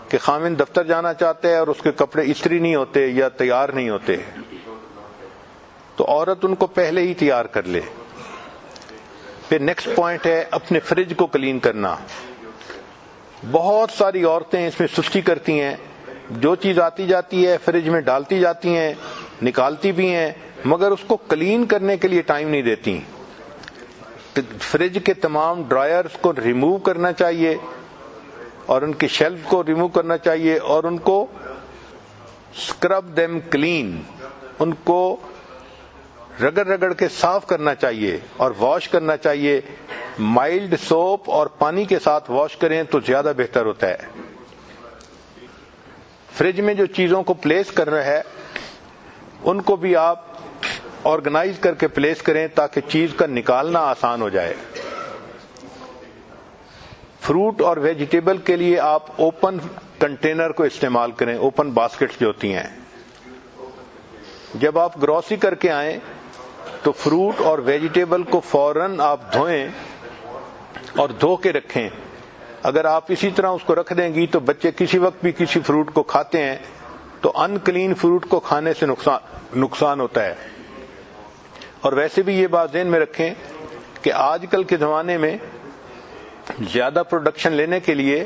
کہ خاوند دفتر جانا چاہتے ہیں اور اس کے کپڑے استری نہیں ہوتے یا تیار نہیں ہوتے. تو عورت ان کو پہلے ہی تیار کر لے. پھر نیکسٹ پوائنٹ ہے اپنے فریج کو کلین کرنا. بہت ساری عورتیں اس میں سستی کرتی ہیں، جو چیز آتی جاتی ہے فریج میں ڈالتی جاتی ہیں، نکالتی بھی ہیں مگر اس کو کلین کرنے کے لیے ٹائم نہیں دیتی. فریج کے تمام ڈرائرز کو ریموو کرنا چاہیے اور ان کی شیلف کو ریموو کرنا چاہیے اور ان کو اسکرب دیم کلین، ان کو رگڑ رگڑ کے صاف کرنا چاہیے اور واش کرنا چاہیے. مائلڈ سوپ اور پانی کے ساتھ واش کریں تو زیادہ بہتر ہوتا ہے. فریج میں جو چیزوں کو پلیس کر رہا ہے ان کو بھی آپ آرگنائز کر کے پلیس کریں تاکہ چیز کا نکالنا آسان ہو جائے. فروٹ اور ویجیٹیبل کے لیے آپ اوپن کنٹینر کو استعمال کریں، اوپن باسکٹس جو ہوتی ہیں. جب آپ گروسری کر کے آئیں تو فروٹ اور ویجیٹیبل کو فوراً آپ دھوئیں اور دھو کے رکھیں. اگر آپ اسی طرح اس کو رکھ دیں گی تو بچے کسی وقت بھی کسی فروٹ کو کھاتے ہیں تو ان کلین فروٹ کو کھانے سے نقصان ہوتا ہے. اور ویسے بھی یہ بات ذہن میں رکھیں کہ آج کل کے زمانے میں زیادہ پروڈکشن لینے کے لیے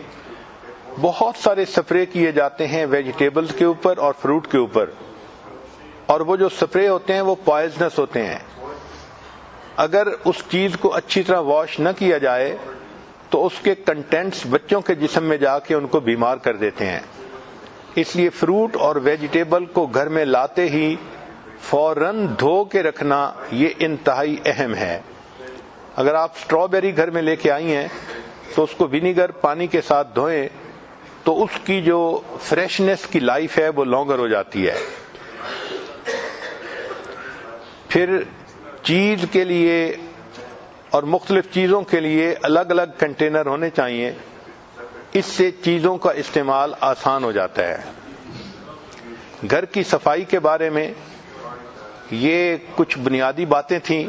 بہت سارے سپرے کیے جاتے ہیں ویجیٹیبلز کے اوپر اور فروٹ کے اوپر، اور وہ جو سپرے ہوتے ہیں وہ پوائزنس ہوتے ہیں. اگر اس چیز کو اچھی طرح واش نہ کیا جائے تو اس کے کنٹینٹس بچوں کے جسم میں جا کے ان کو بیمار کر دیتے ہیں. اس لیے فروٹ اور ویجیٹیبل کو گھر میں لاتے ہی فوراً دھو کے رکھنا یہ انتہائی اہم ہے. اگر آپ اسٹرابیری گھر میں لے کے آئی ہیں تو اس کو ونیگر پانی کے ساتھ دھوئیں تو اس کی جو فریشنس کی لائف ہے وہ لانگر ہو جاتی ہے. پھر چیز کے لیے اور مختلف چیزوں کے لیے الگ الگ کنٹینر ہونے چاہیے. اس سے چیزوں کا استعمال آسان ہو جاتا ہے. گھر کی صفائی کے بارے میں یہ کچھ بنیادی باتیں تھیں.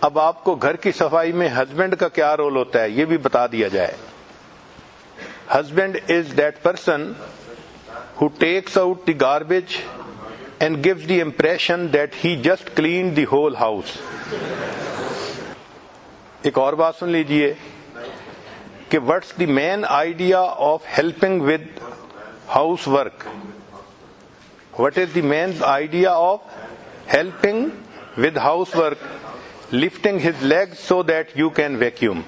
اب آپ کو گھر کی صفائی میں ہسبینڈ کا کیا رول ہوتا ہے یہ بھی بتا دیا جائے. Husband is that person who takes out the garbage and gives the impression that he just cleaned the whole house. ایک اور بات سن لیجئے کہ what's the main idea of helping with housework? What is the main idea of helping with housework? Lifting his legs so that you can vacuum.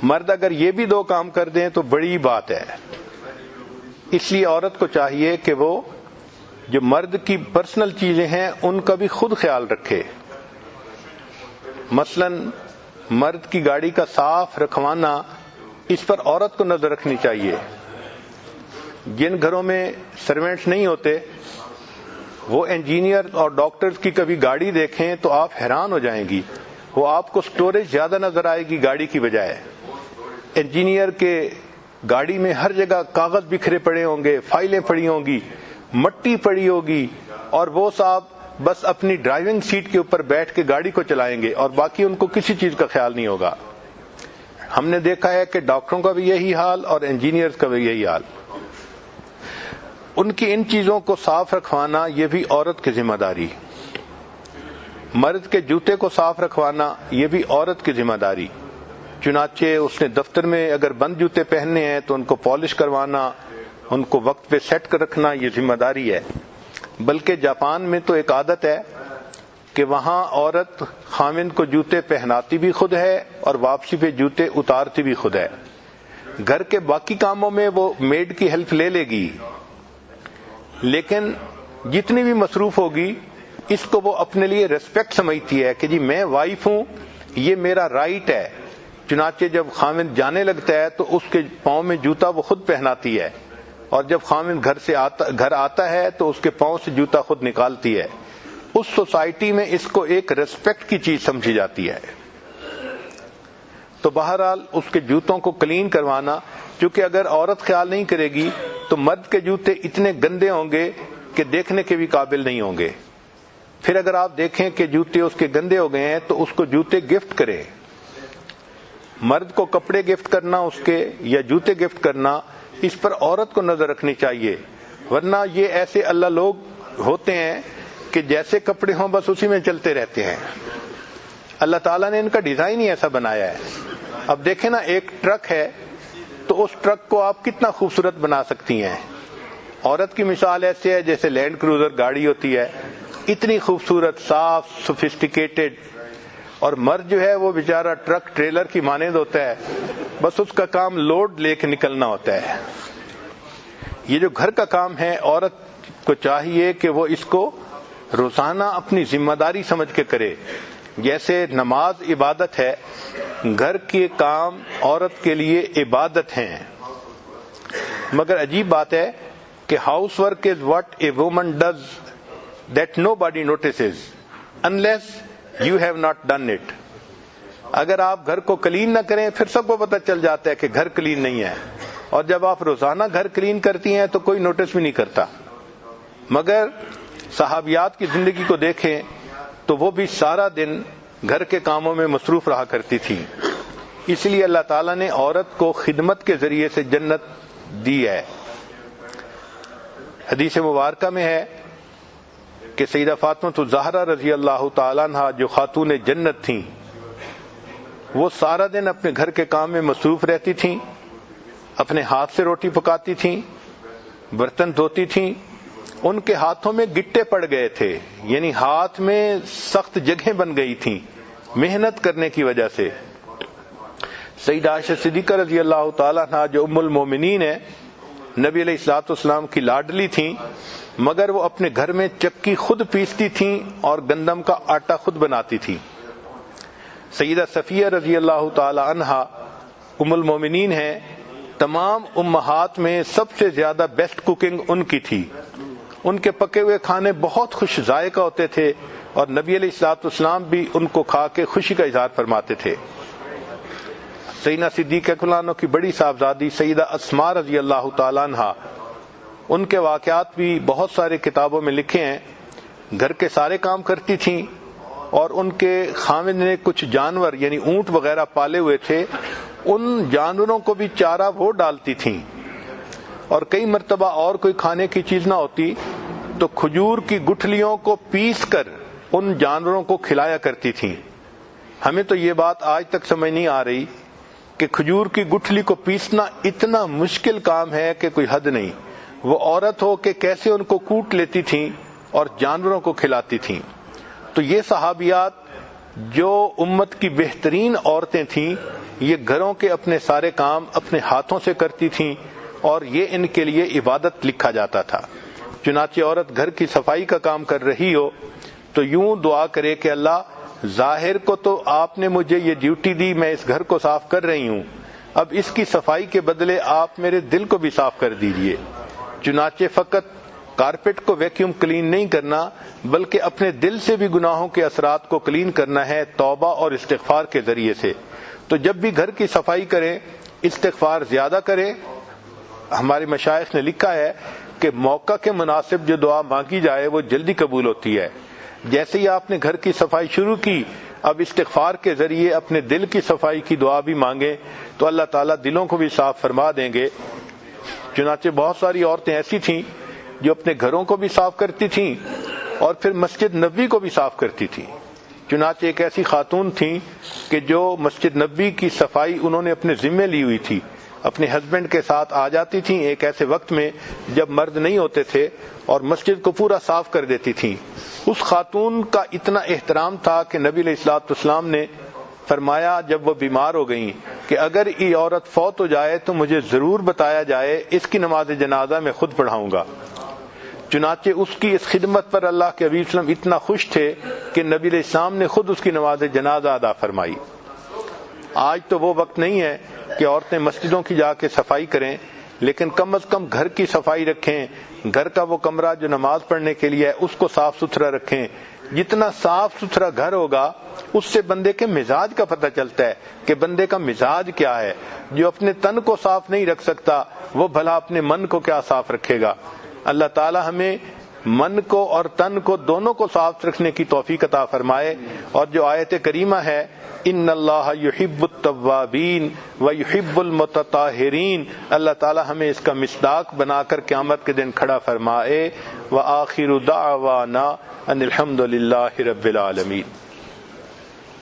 مرد اگر یہ بھی دو کام کر دیں تو بڑی بات ہے. اس لیے عورت کو چاہیے کہ وہ جو مرد کی پرسنل چیزیں ہیں ان کا بھی خود خیال رکھے. مثلا مرد کی گاڑی کا صاف رکھوانا اس پر عورت کو نظر رکھنی چاہیے. جن گھروں میں سروینٹس نہیں ہوتے وہ انجینئر اور ڈاکٹرز کی کبھی گاڑی دیکھیں تو آپ حیران ہو جائیں گی. وہ آپ کو سٹوریج زیادہ نظر آئے گی گاڑی کی بجائے. انجینئر کے گاڑی میں ہر جگہ کاغذ بکھرے پڑے ہوں گے, فائلیں پڑی ہوں گی, مٹی پڑی ہوگی, اور وہ صاحب بس اپنی ڈرائیونگ سیٹ کے اوپر بیٹھ کے گاڑی کو چلائیں گے اور باقی ان کو کسی چیز کا خیال نہیں ہوگا. ہم نے دیکھا ہے کہ ڈاکٹروں کا بھی یہی حال اور انجینئرز کا بھی یہی حال. ان کی ان چیزوں کو صاف رکھوانا یہ بھی عورت کی ذمہ داری. مرد کے جوتے کو صاف رکھوانا یہ بھی عورت کی ذمہ داری. چنانچہ اس نے دفتر میں اگر بند جوتے پہننے ہیں تو ان کو پالش کروانا, ان کو وقت پہ سیٹ کر رکھنا یہ ذمہ داری ہے. بلکہ جاپان میں تو ایک عادت ہے کہ وہاں عورت خاوند کو جوتے پہناتی بھی خود ہے اور واپسی پہ جوتے اتارتی بھی خود ہے. گھر کے باقی کاموں میں وہ میڈ کی ہیلپ لے لے گی, لیکن جتنی بھی مصروف ہوگی اس کو وہ اپنے لیے ریسپیکٹ سمجھتی ہے کہ جی میں وائف ہوں, یہ میرا رائٹ ہے. چنانچہ جب خاوند جانے لگتا ہے تو اس کے پاؤں میں جوتا وہ خود پہناتی ہے, اور جب خاوند گھر آتا ہے تو اس کے پاؤں سے جوتا خود نکالتی ہے. اس سوسائٹی میں اس کو ایک ریسپیکٹ کی چیز سمجھی جاتی ہے. تو بہرحال اس کے جوتوں کو کلین کروانا, کیونکہ اگر عورت خیال نہیں کرے گی تو مرد کے جوتے اتنے گندے ہوں گے کہ دیکھنے کے بھی قابل نہیں ہوں گے. پھر اگر آپ دیکھیں کہ جوتے اس کے گندے ہو گئے ہیں تو اس کو جوتے گفٹ کرے. مرد کو کپڑے گفٹ کرنا اس کے یا جوتے گفٹ کرنا اس پر عورت کو نظر رکھنی چاہیے. ورنہ یہ ایسے اللہ لوگ ہوتے ہیں کہ جیسے کپڑے ہوں بس اسی میں چلتے رہتے ہیں. اللہ تعالیٰ نے ان کا ڈیزائن ہی ایسا بنایا ہے. اب دیکھیں نا, ایک ٹرک ہے تو اس ٹرک کو آپ کتنا خوبصورت بنا سکتی ہیں. عورت کی مثال ایسے ہے جیسے لینڈ کروزر گاڑی ہوتی ہے, اتنی خوبصورت, صاف, سوفسٹیکیٹڈ. اور مرد جو ہے وہ بیچارہ ٹرک ٹریلر کی مانند ہوتا ہے, بس اس کا کام لوڈ لے کے نکلنا ہوتا ہے. یہ جو گھر کا کام ہے عورت کو چاہیے کہ وہ اس کو روزانہ اپنی ذمہ داری سمجھ کے کرے. جیسے نماز عبادت ہے, گھر کے کام عورت کے لیے عبادت ہیں. مگر عجیب بات ہے کہ house work is what a woman does that no body notices unless you have not done it. اگر آپ گھر کو کلین نہ کریں پھر سب کو پتہ چل جاتا ہے کہ گھر کلین نہیں ہے, اور جب آپ روزانہ گھر کلین کرتی ہیں تو کوئی نوٹس بھی نہیں کرتا. مگر صحابیات کی زندگی کو دیکھیں تو وہ بھی سارا دن گھر کے کاموں میں مصروف رہا کرتی تھی. اس لیے اللہ تعالیٰ نے عورت کو خدمت کے ذریعے سے جنت دی ہے. حدیث مبارکہ میں ہے کہ سیدہ فاطمہ الزہرا رضی اللہ تعالیٰ عنہا جو خاتون جنت تھیں, وہ سارا دن اپنے گھر کے کام میں مصروف رہتی تھیں, اپنے ہاتھ سے روٹی پکاتی تھیں, برتن دھوتی تھیں. ان کے ہاتھوں میں گٹے پڑ گئے تھے, یعنی ہاتھ میں سخت جگہیں بن گئی تھیں محنت کرنے کی وجہ سے. سیدہ عائشہ صدیقہ رضی اللہ تعالیٰ عنہا جو ام المومنین ہے، نبی علیہ الصلوۃ والسلام کی لاڈلی تھیں، مگر وہ اپنے گھر میں چکی خود پیستی تھیں اور گندم کا آٹا خود بناتی تھیں۔ سیدہ صفیہ رضی اللہ تعالی عنہا ام المومنین ہیں، تمام امہات میں سب سے زیادہ بیسٹ کوکنگ ان کی تھی۔ ان کے پکے ہوئے کھانے بہت خوش ذائقہ ہوتے تھے اور نبی علیہ الصلوۃ والسلام بھی ان کو کھا کے خوشی کا اظہار فرماتے تھے۔ سیدنا صدیق اکبر کی بڑی صاحبزادی سیدہ اسماء رضی اللہ تعالی عنہا، ان کے واقعات بھی بہت سارے کتابوں میں لکھے ہیں۔ گھر کے سارے کام کرتی تھیں اور ان کے خاوند نے کچھ جانور یعنی اونٹ وغیرہ پالے ہوئے تھے، ان جانوروں کو بھی چارہ وہ ڈالتی تھیں، اور کئی مرتبہ اور کوئی کھانے کی چیز نہ ہوتی تو کھجور کی گٹھلیوں کو پیس کر ان جانوروں کو کھلایا کرتی تھیں۔ ہمیں تو یہ بات آج تک سمجھ نہیں آ رہی کہ کھجور کی گٹھلی کو پیسنا اتنا مشکل کام ہے کہ کوئی حد نہیں۔ وہ عورت ہو کہ کیسے ان کو کوٹ لیتی تھیں اور جانوروں کو کھلاتی تھیں۔ تو یہ صحابیات جو امت کی بہترین عورتیں تھیں، یہ گھروں کے اپنے سارے کام اپنے ہاتھوں سے کرتی تھیں اور یہ ان کے لیے عبادت لکھا جاتا تھا۔ چنانچہ عورت گھر کی صفائی کا کام کر رہی ہو تو یوں دعا کرے کہ اللہ، ظاہر کو تو آپ نے مجھے یہ ڈیوٹی دی، میں اس گھر کو صاف کر رہی ہوں، اب اس کی صفائی کے بدلے آپ میرے دل کو بھی صاف کر دیجئے۔ چنانچہ فقط کارپیٹ کو ویکیوم کلین نہیں کرنا بلکہ اپنے دل سے بھی گناہوں کے اثرات کو کلین کرنا ہے توبہ اور استغفار کے ذریعے سے۔ تو جب بھی گھر کی صفائی کریں استغفار زیادہ کریں۔ ہمارے مشائخ نے لکھا ہے کہ موقع کے مناسب جو دعا مانگی جائے وہ جلدی قبول ہوتی ہے۔ جیسے ہی آپ نے گھر کی صفائی شروع کی، اب استغفار کے ذریعے اپنے دل کی صفائی کی دعا بھی مانگیں تو اللہ تعالیٰ دلوں کو بھی صاف فرما دیں گے۔ چنانچہ بہت ساری عورتیں ایسی تھیں جو اپنے گھروں کو بھی صاف کرتی تھیں اور پھر مسجد نبوی کو بھی صاف کرتی تھیں۔ چنانچہ ایک ایسی خاتون تھیں کہ جو مسجد نبوی کی صفائی انہوں نے اپنے ذمے لی ہوئی تھی، اپنے ہسبینڈ کے ساتھ آ جاتی تھیں ایک ایسے وقت میں جب مرد نہیں ہوتے تھے اور مسجد کو پورا صاف کر دیتی تھیں۔ اس خاتون کا اتنا احترام تھا کہ نبی علیہ الصلوۃ والسلام نے فرمایا جب وہ بیمار ہو گئیں کہ اگر یہ عورت فوت ہو جائے تو مجھے ضرور بتایا جائے، اس کی نماز جنازہ میں خود پڑھاؤں گا۔ چنانچہ اس کی اس خدمت پر اللہ کے حبیب صلی اللہ علیہ وسلم اتنا خوش تھے کہ نبی علیہ السلام نے خود اس کی نماز جنازہ ادا فرمائی۔ آج تو وہ وقت نہیں ہے کہ عورتیں مسجدوں کی جا کے صفائی کریں، لیکن کم از کم گھر کی صفائی رکھیں، گھر کا وہ کمرہ جو نماز پڑھنے کے لیے ہے اس کو صاف ستھرا رکھیں۔ جتنا صاف ستھرا گھر ہوگا اس سے بندے کے مزاج کا پتہ چلتا ہے کہ بندے کا مزاج کیا ہے۔ جو اپنے تن کو صاف نہیں رکھ سکتا وہ بھلا اپنے من کو کیا صاف رکھے گا۔ اللہ تعالی ہمیں من کو اور تن کو دونوں کو صاف رکھنے کی توفیق عطا فرمائے۔ اور جو آیت کریمہ ہے ان اللہ یحب التوابین ویحب المتطہرین، اللہ تعالی ہمیں اس کا مصداق بنا کر قیامت کے دن کھڑا فرمائے۔ وآخر دعوانا ان الحمد للہ رب العالمین۔